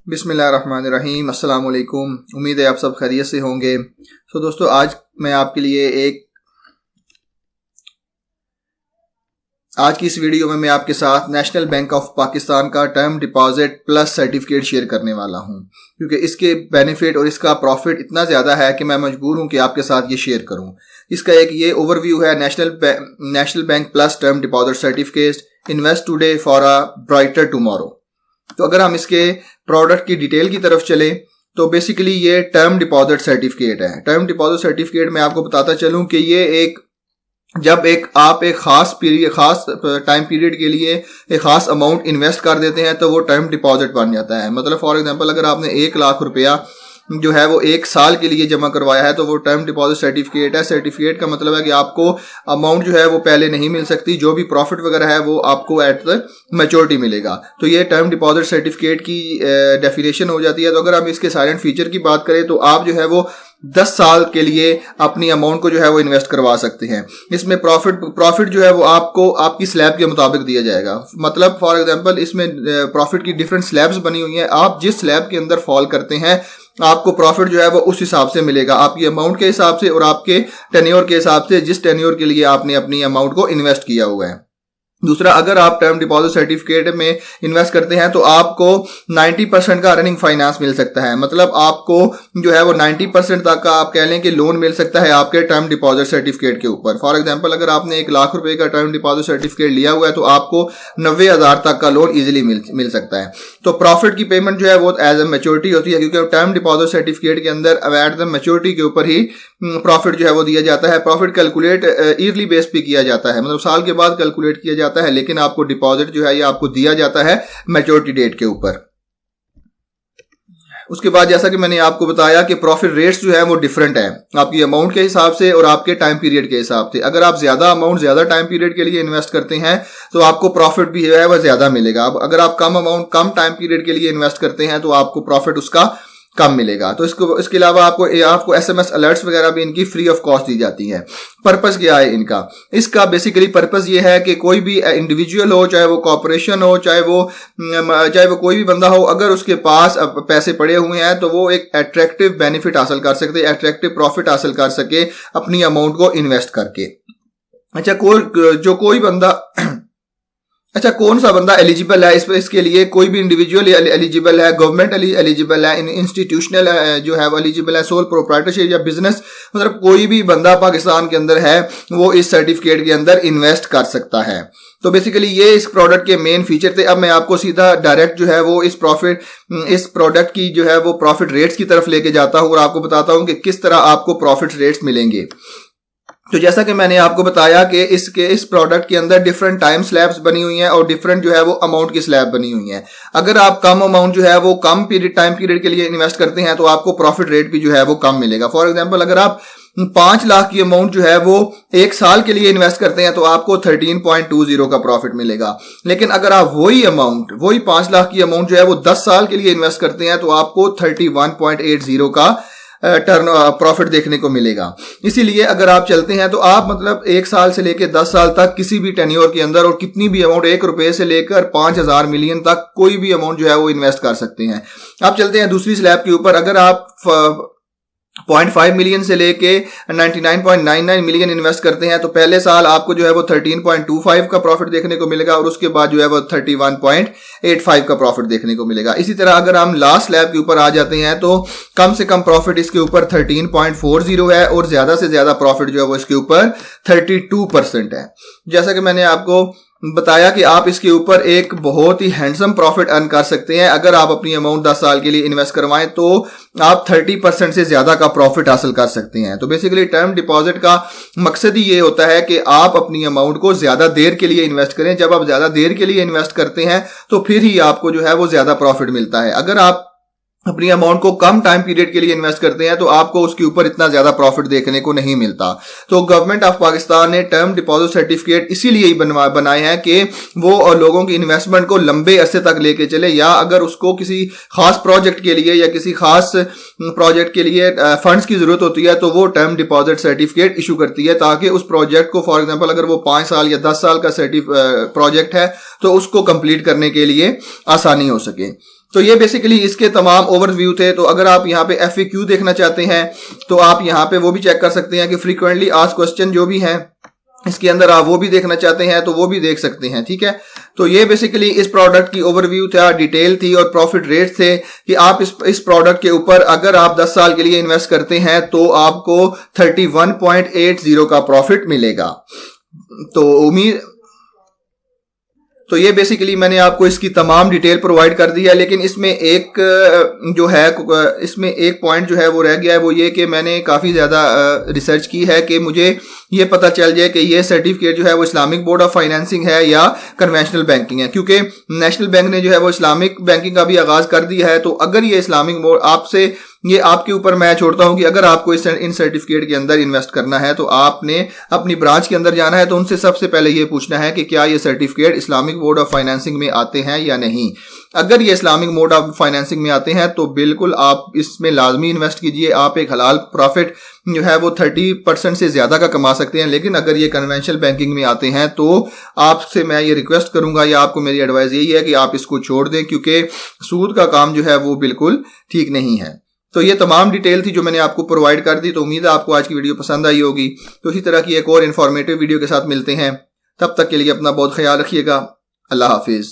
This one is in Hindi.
बिस्मिल्लाहिर्रहमानिर्रहीम। अस्सलाम वालेकुम। उम्मीद है आप सब खैरियत से होंगे। दोस्तों, आज मैं आपके लिए आज की इस वीडियो में मैं आपके साथ नेशनल बैंक ऑफ पाकिस्तान का term deposit plus certificate share करने वाला हूं, क्योंकि इसके बेनिफिट और इसका प्रॉफिट इतना ज़्यादा है कि मैं मजबूर हूं कि आपके साथ ये शेयर करूं। इसका एक ये ओवरव्यू है, national bank plus term deposit certificate, invest today for a brighter tomorrow. तो अगर हम इसके प्रोडक्ट की डिटेल की तरफ चले तो बेसिकली ये टर्म डिपॉजिट सर्टिफिकेट है। टर्म डिपॉजिट सर्टिफिकेट में आपको बताता चलूं कि ये जब आप एक खास टाइम पीरियड के लिए एक खास अमाउंट इन्वेस्ट कर देते हैं तो वो टर्म डिपॉजिट बन जाता है। मतलब फॉर एग्जांपल, अगर आपने 1 लाख रुपया जो है वो 1 साल के लिए जमा करवाया है तो वो टर्म डिपॉजिट सर्टिफिकेट है। सर्टिफिकेट का मतलब है कि आपको अमाउंट जो है वो पहले नहीं मिल सकती, जो भी प्रॉफिट वगैरह है वो आपको एट द मैच्योरिटी मिलेगा। तो ये टर्म डिपॉजिट सर्टिफिकेट की डेफिनेशन हो जाती है। तो अगर हम इसके साइलेंट फीचर की बात करें तो आप जो है वो 10 साल के लिए अपनी अमाउंट को जो है वो इन्वेस्ट करवा सकते हैं। इसमें प्रॉफिट जो है वो आपको आपकी स्लैब के मुताबिक दिया जाएगा। मतलब फॉर एग्जांपल, इसमें प्रॉफिट की डिफरेंट स्लैब्स बनी हुई हैं। आप जिस स्लैब के अंदर फॉल करते हैं आपको प्रॉफिट जो है वो उस हिसाब से मिलेगा, आपकी अमाउंट के हिसाब से और आपके टेन्योर के हिसाब से, जिस टेन्योर के लिए आपने अपनी अमाउंट को इन्वेस्ट किया हुआ है। दूसरा, अगर आप टर्म डिपॉजिट सर्टिफिकेट में इन्वेस्ट करते हैं तो आपको 90% का रनिंग फाइनेंस मिल सकता है। मतलब आपको जो है वो 90% तक का आप कह लें कि लोन मिल सकता है आपके टर्म डिपॉजिट सर्टिफिकेट के ऊपर। फॉर एग्जांपल, अगर आपने 1 लाख रुपए का टर्म डिपॉजिट सर्टिफिकेट लिया हुआ है तो आपको 90,000 तक का लोन इजीली मिल सकता है। तो प्रॉफिट की पेमेंट जो है वो एज ए मैच्योरिटी होती है, क्योंकि टर्म डिपॉजिट सर्टिफिकेट के अंदर एट द मैच्योरिटी के ऊपर ही प्रॉफिट जो है वो दिया जाता है। प्रॉफिट कैलकुलेट ईयरली बेस पे किया जाता है, मतलब साल के बाद कैलकुलेट किया जाता है, लेकिन आपको डिपॉजिट जो है ये आपको दिया जाता है मैच्योरिटी डेट के ऊपर। उसके बाद जैसा कि मैंने आपको बताया कि प्रॉफिट रेट्स जो है वो डिफरेंट है आपकी अमाउंट के हिसाब से और आपके टाइम पीरियड के हिसाब से। अगर आप ज्यादा अमाउंट ज्यादा टाइम पीरियड के लिए इन्वेस्ट करते हैं तो आपको प्रॉफिट भी है वह ज्यादा मिलेगा। अब अगर आप कम अमाउंट कम टाइम पीरियड के लिए इन्वेस्ट करते हैं तो आपको प्रॉफिट उसका कम मिलेगा। तो इसके अलावा आपको SMS अलर्ट्स वगैरह भी इनकी फ्री ऑफ कॉस्ट दी जाती है। पर्पस क्या है इनका? इसका बेसिकली पर्पस ये है कि कोई भी इंडिविजुअल हो, चाहे वो कॉर्पोरेशन हो, चाहे वो कोई भी बंदा हो, अगर उसके पास पैसे पड़े हुए हैं तो वो एक अट्रैक्टिव बेनिफिट हासिल कर सकते, अट्रैक्टिव प्रॉफिट हासिल कर सके अपनी अमाउंट को इन्वेस्ट करके। कौन सा बंदा एलिजिबल है इसके लिए? कोई भी इंडिविजुअल एलिजिबल है, गवर्नमेंट एलिजिबल है, इंस्टीट्यूशनल जो है वो एलिजिबल है, सोल प्रोप्राइटरशिप या बिजनेस, मतलब कोई भी बंदा पाकिस्तान के अंदर है वो इस सर्टिफिकेट के अंदर इन्वेस्ट कर सकता है। तो बेसिकली ये इस प्रोडक्ट के मेन फीचर थे। अब मैं आपको सीधा डायरेक्ट जो है वो इस प्रोडक्ट की जो है वो प्रॉफिट रेट्स की तरफ लेके जाता हूं और आपको बताता हूं कि किस तरह आपको प्रॉफिट रेट्स मिलेंगे। तो जैसा कि मैंने आपको बताया कि इस प्रोडक्ट के अंदर डिफरेंट टाइम स्लैब्स बनी हुई हैं और डिफरेंट जो है वो अमाउंट की स्लैब बनी हुई है। अगर आप कम अमाउंट जो है वो कम टाइम पीरियड के लिए इन्वेस्ट करते हैं तो आपको प्रॉफिट रेट भी जो है वो कम मिलेगा। फॉर एग्जांपल, अगर आप 5 लाख की अमाउंट जो है वो 1 साल के लिए इन्वेस्ट करते हैं तो आपको 13.20 का प्रॉफिट मिलेगा। लेकिन अगर आप वही 5 लाख की अमाउंट जो है वो 10 साल के लिए इन्वेस्ट करते हैं तो आपको 31.80 का प्रॉफिट देखने को मिलेगा। इसीलिए अगर आप चलते हैं तो आप मतलब 1 साल से लेकर 10 साल तक किसी भी टेन्योर के अंदर और कितनी भी अमाउंट, 1 रुपए से लेकर 5,000 मिलियन तक कोई भी अमाउंट जो है वो इन्वेस्ट कर सकते हैं। आप चलते हैं दूसरी स्लैब के ऊपर। अगर आप 0.5 मिलियन से लेके 99.99 मिलियन इन्वेस्ट करते हैं तो पहले साल आपको जो है वो 13.25 का प्रॉफिट देखने को मिलेगा और उसके बाद जो है वो 31.85 का प्रॉफिट देखने को मिलेगा। इसी तरह अगर हम लास्ट स्लैब के ऊपर आ जाते हैं तो कम से कम प्रॉफिट इसके ऊपर 13.40 है और ज्यादा से ज्यादा प्रॉफिट जो है वो इसके ऊपर 32% है। जैसा कि मैंने आपको बताया कि आप इसके ऊपर एक बहुत ही हैंडसम प्रॉफिट अर्न कर सकते हैं। अगर आप अपनी अमाउंट 10 साल के लिए इन्वेस्ट करवाएं तो आप 30% से ज्यादा का प्रॉफिट हासिल कर सकते हैं। तो बेसिकली टर्म डिपॉजिट का मकसद ही ये होता है कि आप अपनी अमाउंट को ज्यादा देर के लिए इन्वेस्ट करें। जब आप ज्यादा देर के लिए इन्वेस्ट करते हैं तो फिर ही आपको जो है वो ज्यादा प्रॉफिट मिलता है। अगर आप अपनी अमाउंट को कम टाइम पीरियड के लिए इन्वेस्ट करते हैं तो आपको उसके ऊपर इतना ज्यादा प्रॉफिट देखने को नहीं मिलता। तो गवर्नमेंट ऑफ पाकिस्तान ने टर्म डिपॉजिट सर्टिफिकेट इसीलिए ही बनाए हैं कि वो लोगों की इन्वेस्टमेंट को लंबे अरसे तक लेके चले, या अगर उसको किसी खास प्रोजेक्ट के लिए या किसी खास प्रोजेक्ट के लिए फंड्स की जरूरत होती है तो वो टर्म डिपॉजिट सर्टिफिकेट इशू करती है, ताकि उस प्रोजेक्ट को, फॉर एग्जांपल अगर वो 5 साल या 10 साल का प्रोजेक्ट है तो उसको कंप्लीट करने के लिए आसानी हो सके। तो ये बेसिकली इसके तमाम ओवरव्यू थे। तो अगर आप यहाँ पे FAQ देखना चाहते हैं तो आप यहाँ पे वो भी चेक कर सकते हैं कि फ्रीक्वेंटली आस्क्ड क्वेश्चन जो भी हैं इसके अंदर आप वो भी देखना चाहते हैं तो वो भी देख सकते हैं, ठीक है। तो ये बेसिकली इस प्रोडक्ट की ओवरव्यू था, डिटेल थी और प्रॉफिट रेट थे कि आप इस प्रोडक्ट के ऊपर अगर आप 10 साल के लिए इन्वेस्ट करते हैं तो आपको 31.80 का प्रॉफिट मिलेगा। तो ये बेसिकली मैंने आपको इसकी तमाम डिटेल प्रोवाइड कर दी है, लेकिन इसमें एक जो है इसमें एक पॉइंट जो है वो रह गया है, वो ये कि मैंने काफ़ी ज़्यादा रिसर्च की है कि मुझे ये पता चल जाए कि ये सर्टिफिकेट जो है वो इस्लामिक बोर्ड ऑफ फाइनेंसिंग है या कन्वेंशनल बैंकिंग है, क्योंकि नेशनल बैंक ने जो है वो इस्लामिक बैंकिंग का भी आगाज़ कर दिया है। तो अगर ये इस्लामिक बोर्ड आपसे, ये आपके ऊपर मैं छोड़ता हूं कि अगर आपको इन सर्टिफिकेट के अंदर इन्वेस्ट करना है तो आपने अपनी ब्रांच के अंदर जाना है, तो उनसे सबसे पहले ये पूछना है कि क्या ये certificate Islamic board of financing में आते हैं या नहीं। अगर ये इस्लामिक बोर्ड ऑफ फाइनेंसिंग में आते हैं तो बिल्कुल आप इसमें लाजमी इन्वेस्ट कीजिए, आप एक हलाल प्रॉफिट जो है वो 30% से ज्यादा का कमा सकते हैं। लेकिन अगर ये कन्वेंशनल बैंकिंग में आते हैं तो आपसे मैं ये रिक्वेस्ट करूंगा या आपको मेरी एडवाइस यही है कि आप इसको छोड़ दें, क्योंकि सूद का काम जो है वो बिल्कुल ठीक नहीं है। तो ये तमाम डिटेल थी जो मैंने आपको प्रोवाइड कर दी। तो उम्मीद है आपको आज की वीडियो पसंद आई होगी। तो इसी तरह की एक और इन्फॉर्मेटिव वीडियो के साथ मिलते हैं, तब तक के लिए अपना बहुत ख्याल रखिएगा। अल्लाह हाफिज।